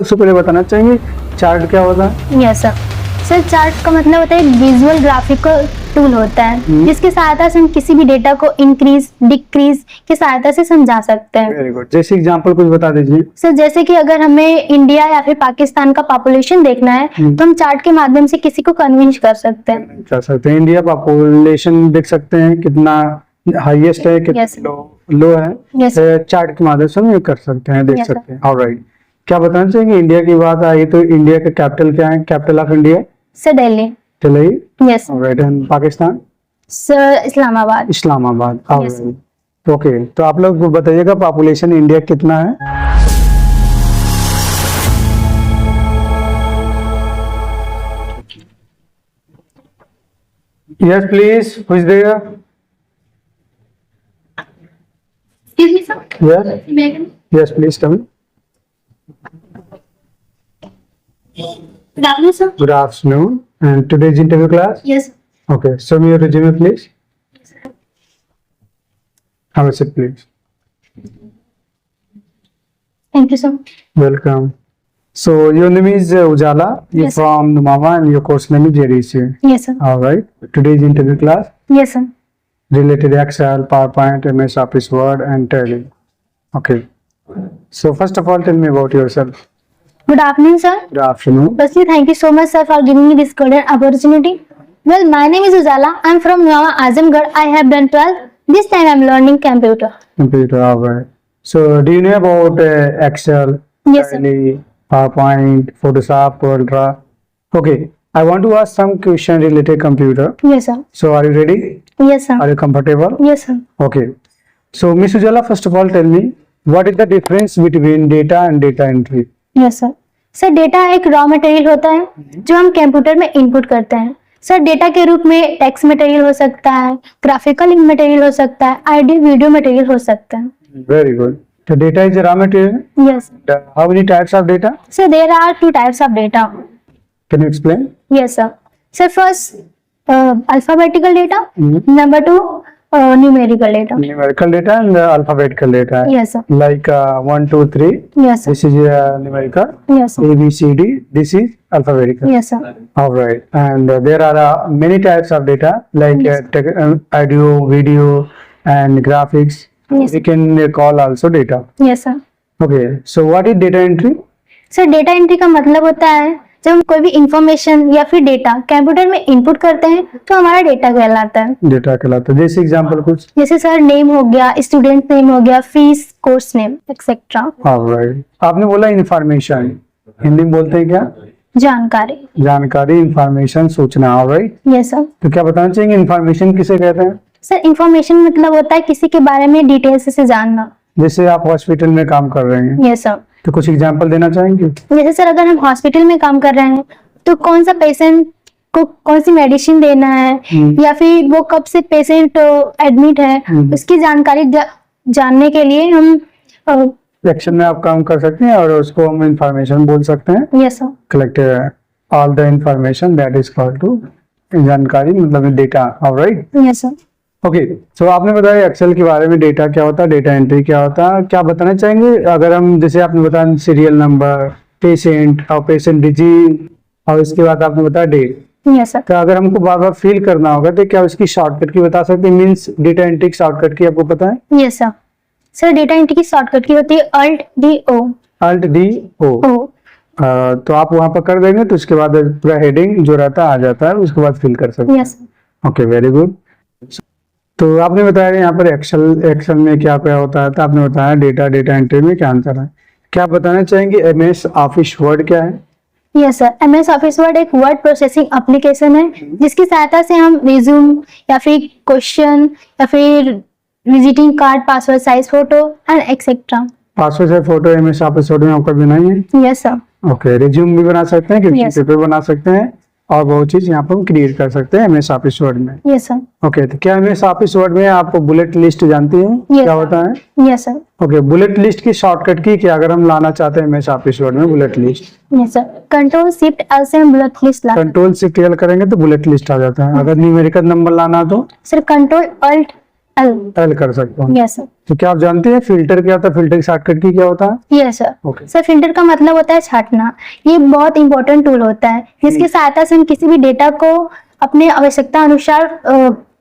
सबसे पहले बताना चाहेंगे चार्ट क्या होता है? Yes sir. सर चार्ट का मतलब होता है एक विजुअल ग्राफिकल टूल होता है जिसकी सहायता से हम किसी भी डेटा को इंक्रीज डिक्रीज की सहायता से समझा सकते हैं। Very good. जैसे एग्जांपल कुछ बता दीजिए। सर जैसे कि अगर हमें इंडिया या फिर पाकिस्तान का पॉपुलेशन देखना है तो हम चार्ट के माध्यम से किसी को कन्विंस कर सकते हैं। कर सकते हैं। इंडिया पॉपुलेशन देख सकते हैं कितना हाईएस्ट है कितना Yes. लो है। Yes. चार्ट के माध्यम से हम ये कर सकते हैं, देख Yes, सकते हैं। ऑलराइट। क्या बताना चाहेंगे इंडिया की बात आई तो इंडिया का कैपिटल क्या है? Capital of India sir Delhi. Delhi. Yes. Alright. And Pakistan? Sir Islamabad. Islamabad. Yes. Alright. Okay, तो आप लोग बताइएगा पॉपुलेशन इंडिया कितना है? Yes, please. Who is there? Excuse me, sir. Yes. Megan. Yes, please tell me. Good afternoon, sir. Good afternoon. And today's interview class? Yes. Okay. Show me your resume, please. Have a seat, please. Thank you, sir. Welcome. So your name is Ujala. You're Yes. from Numama, and your course name is JDC. Yes, sir. All right. Today's interview class Yes, sir. related Excel, PowerPoint, MS Office, Word, and Tally. Okay. So first of all, tell me about yourself. Good afternoon, sir. Good afternoon. Firstly, thank you so much, sir, for giving me this golden opportunity. Well, my name is Ujala. I'm from Nuava, Azamgarh. I have done 12. This time I'm learning computer. Computer. All right. So do you know about Excel, Yes, sir. Tally, PowerPoint, Photoshop, Ultra? Okay. I want to ask some question related computer. Yes, sir. So are you ready? Yes, sir. Are you comfortable? Yes, sir. Okay. So Miss Ujala, first of all, tell me what is the difference between data and data entry? Yes sir. Sir data एक raw material होता है जो हम computer में input करते हैं। Sir data के रूप में टेक्स्ट मटेरियल हो सकता है, ग्राफिकल मटेरियल हो सकता है, ऑडियो वीडियो मटेरियल हो सकता है। Very good. So data is a raw material. Yes How many types of data? Sir there are two types of data. Can you explain? Yes sir. Sir first alphabetical data, number 2 numerical data. Numerical data and alphabetical data. Yes sir. Like 1, 2, 3. Yes sir. This is numerical. Yes sir. A, B, C, D. This is alphabetical. Yes sir. All right. And there are many types of data like Yes. audio, video, and graphics. Yes. We can call also data. Yes sir. Okay. So what is data entry? Sir data entry का मतलब होता है जब हम कोई भी information या फिर डेटा कंप्यूटर में इनपुट करते हैं तो हमारा डेटा कहलाता है। डेटा कहलाता है। जैसे एग्जांपल कुछ? जैसे सर नेम हो गया, स्टूडेंट नेम हो गया, fees, course name etcetera. Alright. आपने बोला इंफॉर्मेशन, हिंदी में बोलते हैं क्या? जानकारी। जानकारी, इंफॉर्मेशन, सूचना। ऑलराइट। Yes sir. तो क्या बताना चाहिए इंफॉर्मेशन किसे कहते हैं? सर इंफॉर्मेशन मतलब होता है किसी के बारे में डिटेल्स से जानना। जैसे आप हॉस्पिटल में काम कर रहे हैं यस सर। तो कुछ एग्जांपल देना चाहेंगे? जैसे सर अगर हम हॉस्पिटल में काम कर रहे हैं तो कौन सा पेशेंट को कौन सी मेडिसिन देना है या फिर वो कब से पेशेंट एडमिट है उसकी जानकारी जानने के लिए हम सेक्शन में आप काम कर सकते हैं और उसको हम इंफॉर्मेशन बोल सकते हैं। Yes sir. Collect all the information that is called to जानकारी, मतलब data. Alright. Yes sir. Okay. So आपने बताया एक्सेल के बारे में, डेटा क्या होता है, डेटा एंट्री क्या होता है। क्या बताना चाहेंगे अगर हम जैसे आपने बताया सीरियल नंबर, पेशेंट और पेशेंट डिजीज और इसके बाद आपने बताया डेट, यस सर। तो अगर हमको बार बार फिल करना होगा तो क्या उसकी शॉर्टकट की बता सकते हैं? मींस डेटा एंट्री की शॉर्टकट की आपको पता है? Yes sir. Sir data entry की शॉर्टकट की होती है alt D O. Alt D O. तो आप वहां पर कर देंगे तो उसके बाद पूरा हेडिंग जो रहता है आ जाता है, उसके बाद फिल कर सकते हैं। यस। Okay, very good. तो आपने बताया यहाँ पर एक्सेल में क्या क्या होता है, तो आपने बताया डेटा एंट्री में क्या अंतर है। क्या आप बताना चाहेंगे एमएस ऑफिस वर्ड क्या है? Yes sir. MS office word एक वर्ड प्रोसेसिंग एप्लीकेशन है जिसकी सहायता से हम रिज्यूम या फिर क्वेश्चन या फिर visiting card, password size photo and etcetera. Password size photo MS office word में आपका बना ही है? Yes sir. ओके। रिज्यूम भी बना सकते हैं, Yes. पेपर बना सकते हैं और बहुत चीज यहाँ पर हम क्रिएट कर सकते हैं एमएस ऑफिस वर्ड में। Yes sir. ओके। तो क्या एमएस ऑफिस वर्ड में आपको बुलेट लिस्ट जानती हैं? Yes, क्या sir. होता है? Yes sir. Okay. Bullet list की शॉर्टकट की क्या अगर हम लाना चाहते हैं एमएस ऑफिस वर्ड में bullet list? Yes sir. Control shift L से हम बुलेट लिस्ट ला। कंट्रोल शिफ्ट एल करेंगे तो बुलेट लिस्ट आ जाता है। अगर न्यूमेरिकल नंबर लाना तो? Sir control alt L. L कर सकता हूँ। Yes sir. तो क्या आप जानते हैं फिल्टर क्या होता है, फिल्टर की शॉर्टकट की क्या होता है? Yes sir. Okay. Sir filter का मतलब होता है छांटना। ये बहुत इंपॉर्टेंट टूल होता है जिसकी सहायता से हम किसी भी डेटा को अपने आवश्यकता अनुसार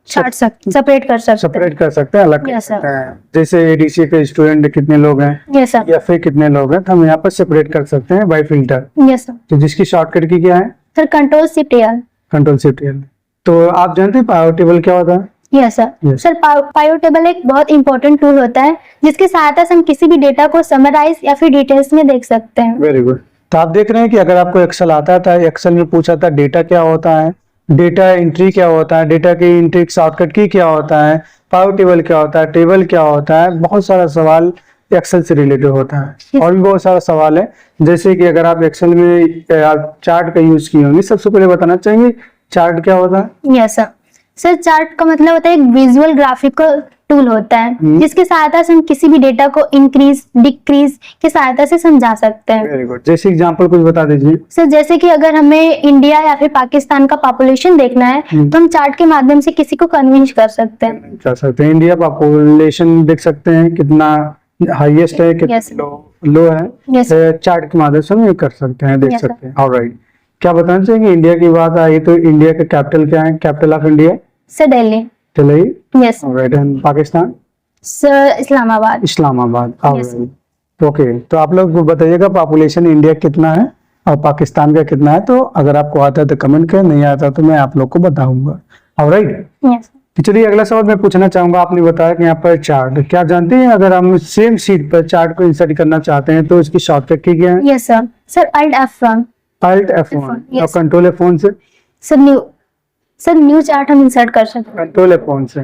छांट सकते, सेपरेट कर सकते हैं। सेपरेट कर सकते हैं, अलग कर Yes, sir. सकते हैं। जैसे एडीसी के स्टूडेंट कितने लोग हैं यस सर। या फिर कितने लोग हैं, तो हम यहाँ पर सेपरेट कर सकते हैं बाय फिल्टर। Yes sir. तो जिसकी शॉर्टकट की क्या है? Sir control shift L. Control shift L. तो आप जानते हैं पावर टेबल क्या होता है? Yes sir. Yes. सर पायो टेबल एक बहुत इंपॉर्टेंट टूल होता है जिसकी सहायता से हम किसी भी डेटा को समराइज या फिर डिटेल्स में देख सकते हैं। Very good. तो आप देख रहे हैं कि अगर आपको एक्सेल आता था, एक्सेल में पूछा था डेटा क्या होता है, डेटा एंट्री क्या होता है, डेटा की एंट्री शॉर्टकट की क्या होता है, पावर टेबल क्या होता है, टेबल क्या होता है, बहुत सारा सवाल एक्सेल से रिलेटेड होता है। और भी बहुत सारा सवाल है, जैसे कि अगर आप एक्सेल में आप चार्ट का यूज किए होंगे, सबसे पहले बताना चाहेंगे चार्ट क्या होता है? Yes sir. सर चार्ट का मतलब होता है एक विजुअल ग्राफिकल टूल होता है जिसकी सहायता से हम किसी भी डेटा को इंक्रीज डिक्रीज की सहायता से समझा सकते हैं। Very good. जैसे एग्जांपल कुछ बता दीजिए। सर जैसे कि अगर हमें इंडिया या फिर पाकिस्तान का पॉपुलेशन देखना है तो हम चार्ट के माध्यम से किसी को कन्विंस कर सकते हैं। कर सकते हैं। इंडिया पॉपुलेशन देख सकते हैं कितना हाईएस्ट है, कितना Yes. लो है। Yes. चार्ट के माध्यम से हम ये कर सकते हैं, देख Yes, sir. सकते हैं। ऑलराइट। क्या बताना चाहिए इंडिया की बात आई तो इंडिया का कैपिटल क्या है? Capital of India sir Delhi. Delhi. Yes. Alright. And Pakistan? Sir Islamabad. Islamabad. Yes. Alright. Okay. तो आप लोग बताइएगा पॉपुलेशन इंडिया कितना है और पाकिस्तान का कितना है। तो अगर आपको आता है तो कमेंट करें, नहीं आता तो मैं आप लोग को बताऊंगा। ऑलराइट। यस। तो चलिए अगला सवाल मैं पूछना चाहूंगा। आपने बताया कि यहाँ पर चार्ट, क्या जानते हैं अगर हम सेम शीट पर चार्ट को इंसर्ट करना चाहते हैं तो इसकी शॉर्टकट की क्या है? Yes sir. Sir alt F1। Alt F1 और Yes. कंट्रोल F1 से? सर न्यू चार्ट हम इंसर्ट कर सकते हैं। कंट्रोल F1 से।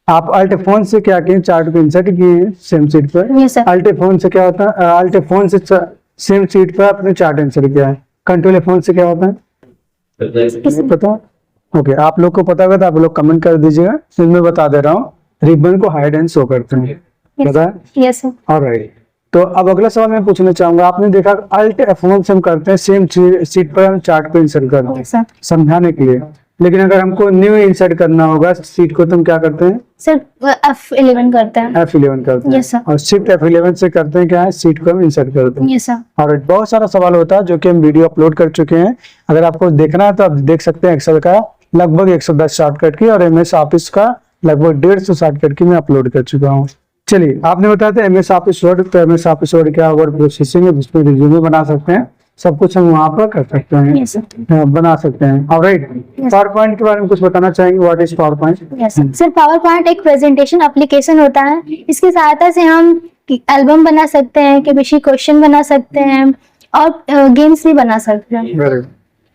आप Alt F1 से क्या किए? चार्ट को इंसर्ट किए सेम शीट पर। Yes sir. Alt F1 से क्या होता है? Alt F1 से सेम शीट पर आपने चार्ट इंसर्ट किया है। कंट्रोल F1 से क्या होता है? नहीं पता? ओके। आप लोग को पता होगा तो आप लोग कमेंट कर दीजिएगा, फिर मैं बता दे रहा हूँ। रिबन को हाइड एंड शो करते हैं, पता है? Yes sir. ऑलराइट। तो अब अगला सवाल मैं पूछना चाहूंगा। आपने देखा Alt F1 से हम करते हैं सेम शीट पर हम चार्ट को इंसर्ट करते हैं यस सर। समझाने के लिए, लेकिन अगर हमको न्यू इंसर्ट करना होगा शीट को तो हम क्या करते हैं? सर F11 करते हैं। F11 करते हैं। Yes, sir. और शिफ्ट F11 से करते हैं क्या है? शीट को हम इंसर्ट करते हैं। Yes sir. और बहुत सारा सवाल होता है जो कि हम वीडियो अपलोड कर चुके हैं। अगर आपको देखना है तो आप देख सकते हैं। एक्सेल का लगभग 110 शॉर्टकट की और MS ऑफिस का लगभग 150 शॉर्टकट की मैं अपलोड कर चुका हूँ। चलिए आपने बताया था MS ऑफिस वर्ड, तो MS ऑफिस वर्ड क्या वर्ड प्रोसेसिंग है जिसमें रिज्यूमे बना सकते हैं, सब कुछ हम वहाँ पर कर सकते हैं। Yes sir. बना सकते हैं। ऑलराइट। Yes. पावर पॉइंट के बारे में कुछ बताना चाहेंगे? What is power point? Yes sir. Power point एक प्रेजेंटेशन एप्लीकेशन होता है। इसकी सहायता से हम एल्बम बना सकते हैं, केबीसी क्वेश्चन बना सकते हैं और गेम्स भी बना सकते हैं। Very good.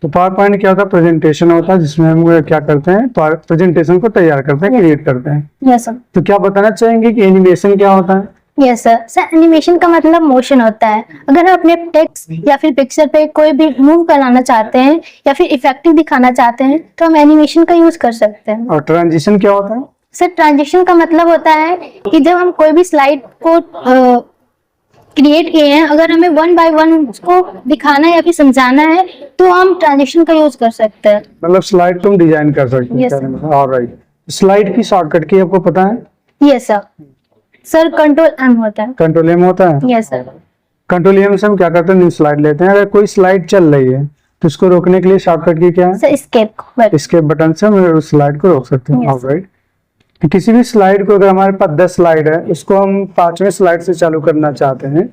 तो पावर पॉइंट क्या होता है? प्रेजेंटेशन होता है जिसमें हम क्या करते हैं? प्रेजेंटेशन को तैयार करते हैं, क्रिएट करते हैं। Yes sir. तो क्या बताना चाहेंगे कि एनिमेशन क्या होता है? Yes sir. सर एनिमेशन का मतलब मोशन होता है। अगर हम अपने टेक्स्ट या फिर पिक्चर पे कोई भी मूव कराना चाहते हैं या फिर इफेक्टिव दिखाना चाहते हैं तो हम एनिमेशन का यूज कर सकते हैं। और ट्रांजिशन क्या होता है? सर ट्रांजिशन का मतलब होता है कि जब हम कोई भी स्लाइड को क्रिएट किए हैं, अगर हमें 1 by 1 उसको दिखाना है या फिर समझाना है तो हम ट्रांजिशन का यूज कर सकते हैं। मतलब स्लाइड तुम डिजाइन कर सकते Yes, हैं। ऑलराइट। स्लाइड की शॉर्टकट की आपको पता है? Yes sir. Sir control M होता है। कंट्रोल M होता है। Yes sir. कंट्रोल M से हम क्या करते हैं? न्यू स्लाइड लेते हैं। अगर कोई स्लाइड चल रही है तो उसको रोकने के लिए शॉर्टकट की क्या है? Sir escape. एस्केप बटन से हम उस स्लाइड को रोक सकते हैं। Yes. ऑलराइट। तो किसी भी स्लाइड को, अगर हमारे पास 10 स्लाइड है, उसको हम 5वें स्लाइड से चालू करना चाहते हैं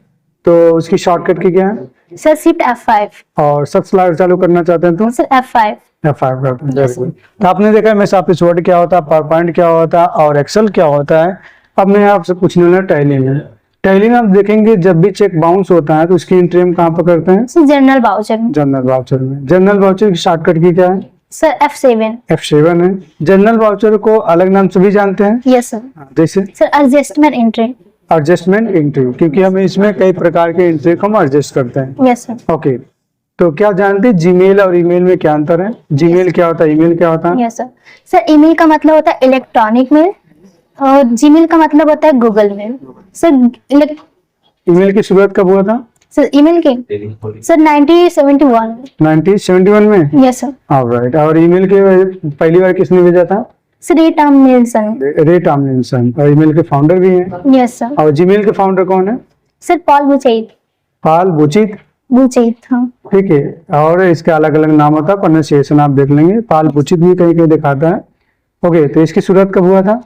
तो उसकी शॉर्टकट की क्या है? Sir shift F5। और सब स्लाइड चालू करना चाहते हैं तो सर F5। F5 करते हैं। Yes. Very good. तो आपने देखा MS ऑफिस वर्ड क्या होता है, पावर पॉइंट क्या होता है और एक्सेल क्या होता है। अब मैं आपसे पूछने वाला टैली में। टैली में आप देखेंगे जब भी चेक बाउंस होता है तो उसकी एंट्री हम कहाँ पर करते हैं? Sir general voucher. General voucher में। जनरल वाउचर की शॉर्टकट की क्या है? Sir F7। F7 है। जनरल वाउचर को अलग नाम से भी जानते हैं, यस सर। जैसे sir adjustment entry. Adjustment entry, क्योंकि हम इसमें कई प्रकार के एंट्री को हम एडजस्ट करते हैं। Yes sir. ओके। तो क्या जानते हैं जीमेल और ईमेल में क्या अंतर है? जीमेल क्या होता है, ईमेल क्या होता है? Yes sir. सर ईमेल का मतलब होता है इलेक्ट्रॉनिक मेल और जीमेल का मतलब होता है गूगल मेल। सर ईमेल की शुरुआत कब हुआ था? सर ईमेल की सर 1971। 1971 में। Yes sir. ऑलराइट। और ईमेल के पहली बार किसने भेजा था? सर रे टॉमलिंसन। रे टॉमलिंसन, और ईमेल के फाउंडर भी हैं। Yes sir. और जीमेल के फाउंडर कौन है? Sir Paul Buchheit. Paul Buchheit. हाँ। ठीक है, और इसका अलग अलग नाम होता है, प्रोनाउंसिएशन आप देख लेंगे। पाल बुचित भी कहीं कहीं दिखाता है। ओके, तो इसकी शुरुआत कब हुआ था?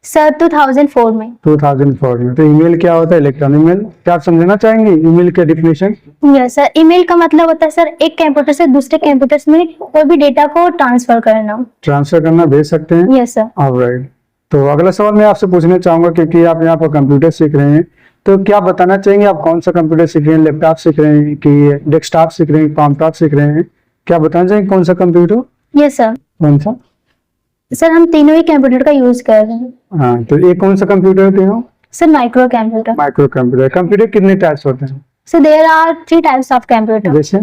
सर 2004 में। 2004 में। तो ईमेल क्या होता है? Electronic mail. क्या आप समझना चाहेंगे ईमेल के डिफिनेशन? यस सर, ईमेल का मतलब होता है सर एक कंप्यूटर से दूसरे कंप्यूटर में कोई भी डेटा को ट्रांसफर करना। ट्रांसफर करना, भेज सकते हैं। Yes sir. ऑलराइट। तो अगला सवाल मैं आपसे पूछना चाहूंगा, क्योंकि आप यहाँ पर कंप्यूटर सीख रहे हैं, तो क्या बताना चाहेंगे आप कौन सा कंप्यूटर सीख रहे हैं? लैपटॉप सीख रहे हैं कि डेस्कटॉप सीख रहे हैं, कॉम्पटॉप सीख रहे हैं? क्या बताना चाहेंगे कौन सा कंप्यूटर? Yes sir. कौन सा? सर हम तीनों ही कंप्यूटर का यूज कर रहे हैं। हाँ, तो ये कौन सा कंप्यूटर है तीनों? Sir micro computer. Micro computer. Computer कितने टाइप्स होते हैं? So there are 3 types of computer. जैसे?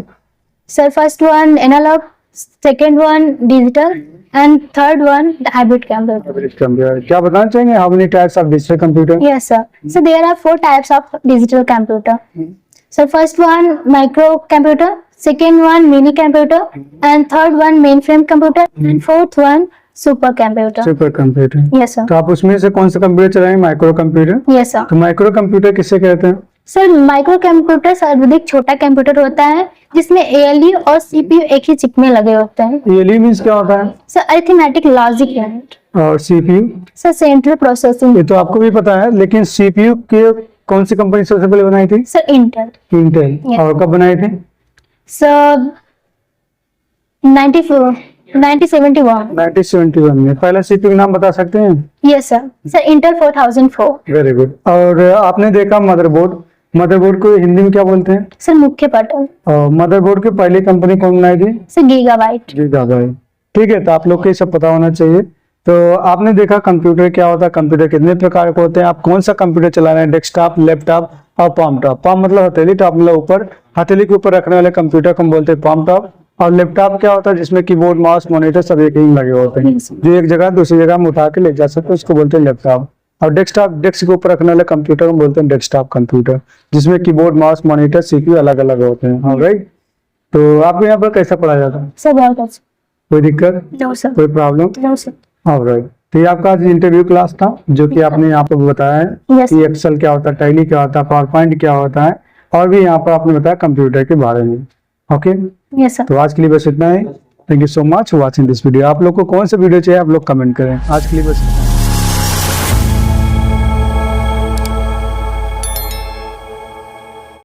Sir first one analogue, second one digital and third one hybrid computer. Computer. क्या बताना चाहेंगे how many types of digital computer? Yes, sir. So there are 4 types of digital computer. So first one micro computer, second one mini computer, and third one mainframe computer, and fourth one super computer. Super computer. Yes, sir. तो आप उसमें से कौन सा computer चलाएंगे? Micro computer. Yes, sir. तो micro computer किसे कहते हैं? सर माइक्रो कंप्यूटर सर्वाधिक छोटा कंप्यूटर होता है जिसमें ALU और CPU एक ही चिप में लगे होते हैं। ALU मीन्स क्या होता है? Sir arithmetic logic unit. और CPU? Sir central processing. ये तो आपको भी पता है, लेकिन CPU के कौन सी कंपनी सबसे पहले बनाई थी? Sir Intel. इंटेल। Yes. और कब बनाई थी? सर 1971। 1971 में। पहला CPU का नाम बता सकते हैं? Yes sir. Sir Intel 4004। Very good. और आपने देखा मदरबोर्ड, मदरबोर्ड को हिंदी में क्या बोलते हैं? सर मुख्य पटल। और मदरबोर्ड की पहली कंपनी कौन बनाई थी? Sir gigabyte. गीगाबाइट। ठीक है, तो आप लोग को ये सब पता होना चाहिए। तो आपने देखा कंप्यूटर क्या होता है, कंप्यूटर कितने प्रकार के होते हैं, आप कौन सा कंप्यूटर चला रहे हैं? डेस्कटॉप, लैपटॉप और पाम टॉप। पाम मतलब हथेली, टॉप मतलब ऊपर, हथेली के ऊपर रखने वाले कंप्यूटर को हम बोलते हैं पाम टॉप। और लैपटॉप क्या होता है? जिसमें कीबोर्ड, माउस, मॉनिटर सब एक ही लगे होते हैं, जो एक जगह दूसरी जगह में उठा के ले जा सकते हैं, उसको बोलते हैं लैपटॉप। और डेस्कटॉप, डेस्क के ऊपर रखने वाले कंप्यूटर को बोलते हैं डेस्कटॉप कंप्यूटर, जिसमें कीबोर्ड, माउस, मॉनिटर, CPU अलग अलग होते हैं। ऑलराइट। तो आपको यहाँ पर कैसा पढ़ाया जाता है? सर बहुत अच्छा। कोई दिक्कत, नो सर। कोई प्रॉब्लम? No sir. ऑलराइट। तो ये आपका आज इंटरव्यू क्लास था, जो कि आपने यहाँ पर बताया है Yes. कि एक्सेल क्या होता है, टैली क्या होता है, पावर पॉइंट क्या होता है, और भी यहाँ पर आपने बताया कंप्यूटर के बारे में। Okay, yes sir. तो आज के लिए बस इतना ही। Thank you so much for watching this video. आप लोग को कौन सा वीडियो चाहिए आप लोग कमेंट करें। आज के लिए बस इतना ही।